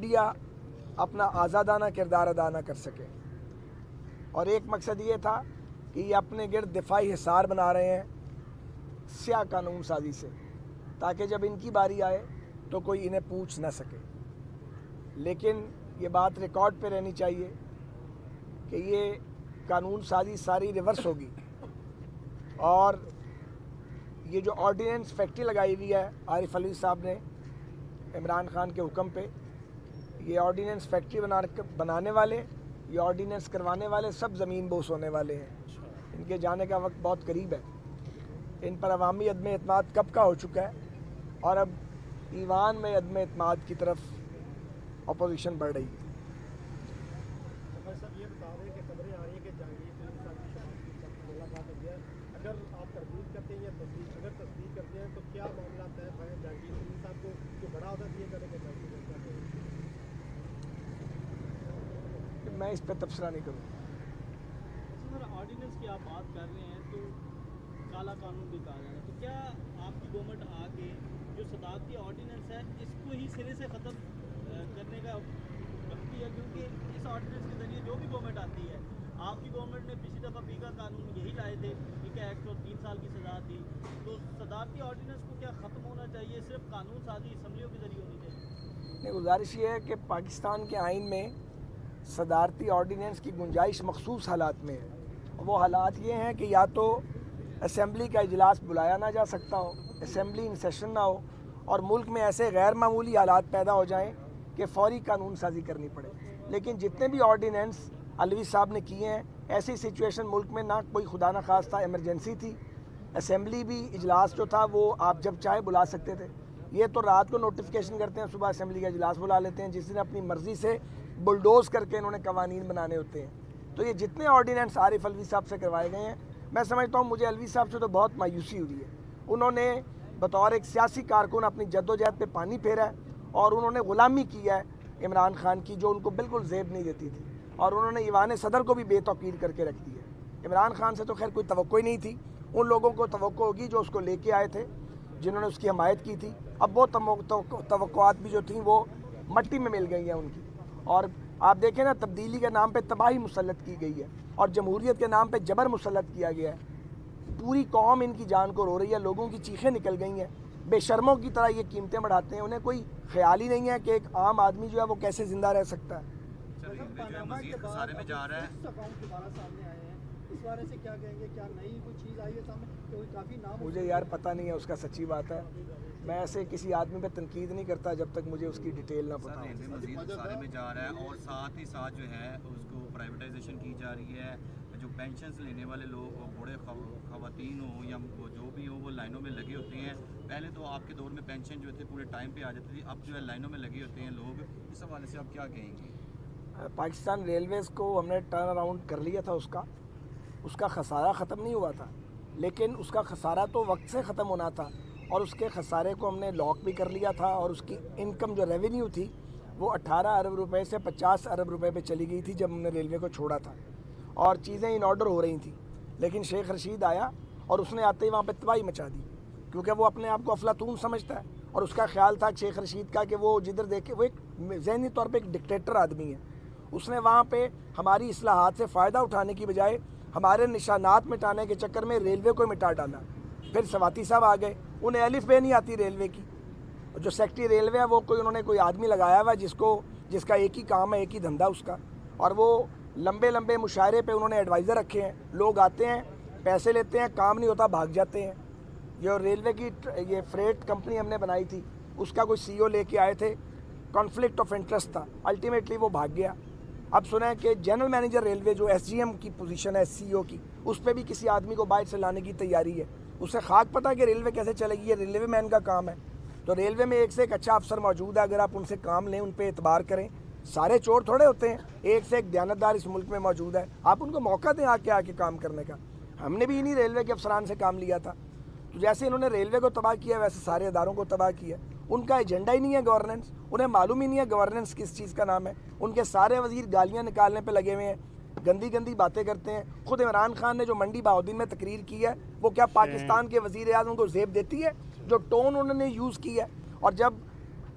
Media اپنا آزادانہ کردار ادا نہ کر سکے، اور ایک مقصد یہ تھا کہ یہ اپنے گرد دفاعی حصار بنا رہے ہیں سیاہ قانون سازی سے، تاکہ جب ان کی باری آئے تو کوئی انہیں پوچھ نہ سکے۔ لیکن یہ بات ریکارڈ پہ رہنی چاہیے کہ یہ قانون سازی ساری ریورس ہوگی، اور یہ جو آرڈیننس فیکٹری لگائی ہوئی ہے عارف علوی صاحب نے عمران خان کے حکم پہ، یہ آرڈیننس فیکٹری بنانے والے، یہ آرڈیننس کروانے والے سب زمین بوس ہونے والے ہیں۔ ان کے جانے کا وقت بہت قریب ہے۔ ان پر عوامی عدم اعتماد کب کا ہو چکا ہے، اور اب ایوان میں عدم اعتماد کی طرف اپوزیشن بڑھ رہی ہے۔ صاحب یہ بتا رہے ہیں کہ خبریں آ رہی ہیں کہ جہانگیر خلیل صاحب کی شناخت کی ملاقات ہوئی ہے، اگر آپ تردید کرتے ہیں یا اگر تصدیق کرتے ہیں تو کیا معاملہ طے ہے جہانگیر خلیل صاحب کو جو بڑا عہدہ دیا جانے کے فیصلے کرتے ہیں؟ میں اس پہ تبصرہ نہیں کروں۔ سر آرڈیننس کی آپ بات کر رہے ہیں تو کالا قانون بھی کہا جا رہا ہے، تو کیا آپ کی گورنمنٹ آ کے جو صدارتی آرڈیننس ہے اس کو ہی سرے سے ختم کرنے کا کرتی ہے؟ کیونکہ اس آرڈیننس کے ذریعے جو بھی گورنمنٹ آتی ہے، آپ کی گورنمنٹ نے پچھلی دفعہ پیگا قانون یہی لائے تھے، پیگا ایکٹ اور 3 سال کی سزا تھی، تو صدارتی آرڈیننس کو کیا ختم ہونا چاہیے، صرف قانون سازی اسمبلیوں کے ذریعے ہونی چاہیے؟ نہیں، گزارش یہ ہے کہ پاکستان کے آئین میں صدارتی آرڈیننس کی گنجائش مخصوص حالات میں ہے۔ وہ حالات یہ ہیں کہ یا تو اسمبلی کا اجلاس بلایا نہ جا سکتا ہو، اسمبلی ان سیشن نہ ہو، اور ملک میں ایسے غیر معمولی حالات پیدا ہو جائیں کہ فوری قانون سازی کرنی پڑے۔ لیکن جتنے بھی آرڈیننس علوی صاحب نے کیے ہیں، ایسی سچویشن ملک میں نہ کوئی خدا نہ خواستہ ایمرجنسی تھی، اسمبلی بھی اجلاس جو تھا وہ آپ جب چاہے بلا سکتے تھے۔ یہ تو رات کو نوٹیفیکیشن کرتے ہیں، صبح اسمبلی کا اجلاس بلا لیتے ہیں، جس دن اپنی مرضی سے بلڈوز کر کے انہوں نے قوانین بنانے ہوتے ہیں۔ تو یہ جتنے آرڈیننس عارف علوی صاحب سے کروائے گئے ہیں، میں سمجھتا ہوں مجھے علوی صاحب سے تو بہت مایوسی ہوئی ہے۔ انہوں نے بطور ایک سیاسی کارکن اپنی جدوجہد پہ پانی پھیرا ہے، اور انہوں نے غلامی کی ہے عمران خان کی، جو ان کو بالکل زیب نہیں دیتی تھی، اور انہوں نے ایوان صدر کو بھی بے توقیر کر کے رکھ دی ہے۔ عمران خان سے تو خیر کوئی توقع ہی نہیں تھی، ان لوگوں کو توقع ہوگی جو اس کو لے کے آئے تھے، جنہوں نے اس کی حمایت کی تھی۔ اب وہ توقعات بھی جو تھیں وہ مٹی میں مل گئی ہیں ان کی، اور آپ دیکھیں نا، تبدیلی کے نام پہ تباہی مسلط کی گئی ہے، اور جمہوریت کے نام پہ جبر مسلط کیا گیا ہے۔ پوری قوم ان کی جان کو رو رہی ہے، لوگوں کی چیخیں نکل گئی ہیں، بے شرموں کی طرح یہ قیمتیں بڑھاتے ہیں، انہیں کوئی خیال ہی نہیں ہے کہ ایک عام آدمی جو ہے وہ کیسے زندہ رہ سکتا ہے۔ مزید خسارے میں جا رہا ہے، اکاؤنٹ دوبارہ سامنے آئے ہیں، اس بارے سے کیا کہیں گے؟ کیا نئی کوئی چیز آئی ہے سامنے؟ کیونکہ کافی نام مجھے یار پتہ نہیں ہے اس کا، سچی بات ہے، میں ایسے کسی آدمی پہ تنقید نہیں کرتا جب تک مجھے اس کی ڈیٹیل نہ پتہ ہو۔ مزید خسارے میں جا رہا ہے، اور ساتھ ہی ساتھ جو ہے اس کو پرائیویٹائزیشن کی جا رہی ہے۔ جو پینشنز لینے والے لوگ، بوڑھے خواتین ہوں یا جو بھی ہوں، وہ لائنوں میں لگے ہوتے ہیں۔ پہلے تو آپ کے دور میں پینشن جو تھے پورے ٹائم پہ آ جاتی تھی، اب جو ہے لائنوں میں لگے ہوتے ہیں لوگ۔ اس حوالے سے آپ کیا کہیں گے؟ پاکستان ریلویز کو ہم نے ٹرن اراؤنڈ کر لیا تھا، اس کا خسارہ ختم نہیں ہوا تھا، لیکن اس کا خسارہ تو وقت سے ختم ہونا تھا، اور اس کے خسارے کو ہم نے لاک بھی کر لیا تھا، اور اس کی انکم جو ریونیو تھی وہ 18 ارب روپے سے 50 ارب روپے پہ چلی گئی تھی جب ہم نے ریلوے کو چھوڑا تھا، اور چیزیں ان آرڈر ہو رہی تھیں۔ لیکن شیخ رشید آیا اور اس نے آتے ہی وہاں پہ تباہی مچا دی، کیونکہ وہ اپنے آپ کو افلاطون سمجھتا ہے، اور اس کا خیال تھا شیخ رشید کا کہ وہ جدھر دیکھے، وہ ایک ذہنی طور پہ ایک ڈکٹیٹر آدمی ہے۔ اس نے وہاں پہ ہماری اصلاحات سے فائدہ اٹھانے کی بجائے ہمارے نشانات مٹانے کے چکر میں ریلوے کو مٹا ڈالا۔ پھر سواتی صاحب آ گئے، انہیں الف بے نہیں آتی ریلوے کی، جو سیکٹری ریلوے ہے وہ انہوں نے کوئی آدمی لگایا ہوا جس کا ایک ہی کام ہے، ایک ہی دھندا اس کا، اور وہ لمبے لمبے مشاعرے پہ انہوں نے ایڈوائزر رکھے ہیں، لوگ آتے ہیں پیسے لیتے ہیں، کام نہیں ہوتا بھاگ جاتے ہیں۔ جو ریلوے کی یہ فریٹ کمپنی ہم نے بنائی تھی، اس کا کوئی سی او لے کے آئے تھے، کانفلکٹ آف انٹرسٹ تھا، الٹیمیٹلی وہ بھاگ گیا۔ اب سنیں کہ جنرل مینیجر ریلوے جو ایس جی ایم کی پوزیشن ہے، سی او کی، اس پہ بھی کسی آدمی کو باہر سے لانے کی تیاری ہے۔ اسے خاک پتہ کہ ریلوے کیسے چلے گی، یہ ریلوے مین کا کام ہے۔ تو ریلوے میں ایک سے ایک اچھا افسر موجود ہے، اگر آپ ان سے کام لیں، ان پہ اعتبار کریں، سارے چور تھوڑے ہوتے ہیں، ایک سے ایک دیانتدار اس ملک میں موجود ہے، آپ ان کو موقع دیں آ کے کام کرنے کا۔ ہم نے بھی انہی ریلوے کے افسران سے کام لیا تھا، تو جیسے انہوں نے ریلوے کو تباہ کیا ویسے سارے اداروں کو تباہ کیا۔ ان کا ایجنڈا ہی نہیں ہے گورننس، انہیں معلوم ہی نہیں ہے گورننس کس چیز کا نام ہے۔ ان کے سارے وزیر گالیاں نکالنے پہ لگے ہوئے ہیں، گندی گندی باتیں کرتے ہیں۔ خود عمران خان نے جو منڈی بہاؤدین میں تقریر کی ہے، وہ کیا پاکستان کے وزیر اعظم کو زیب دیتی ہے؟ جو ٹون انہوں نے یوز کی ہے، اور جب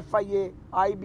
FIA, IB,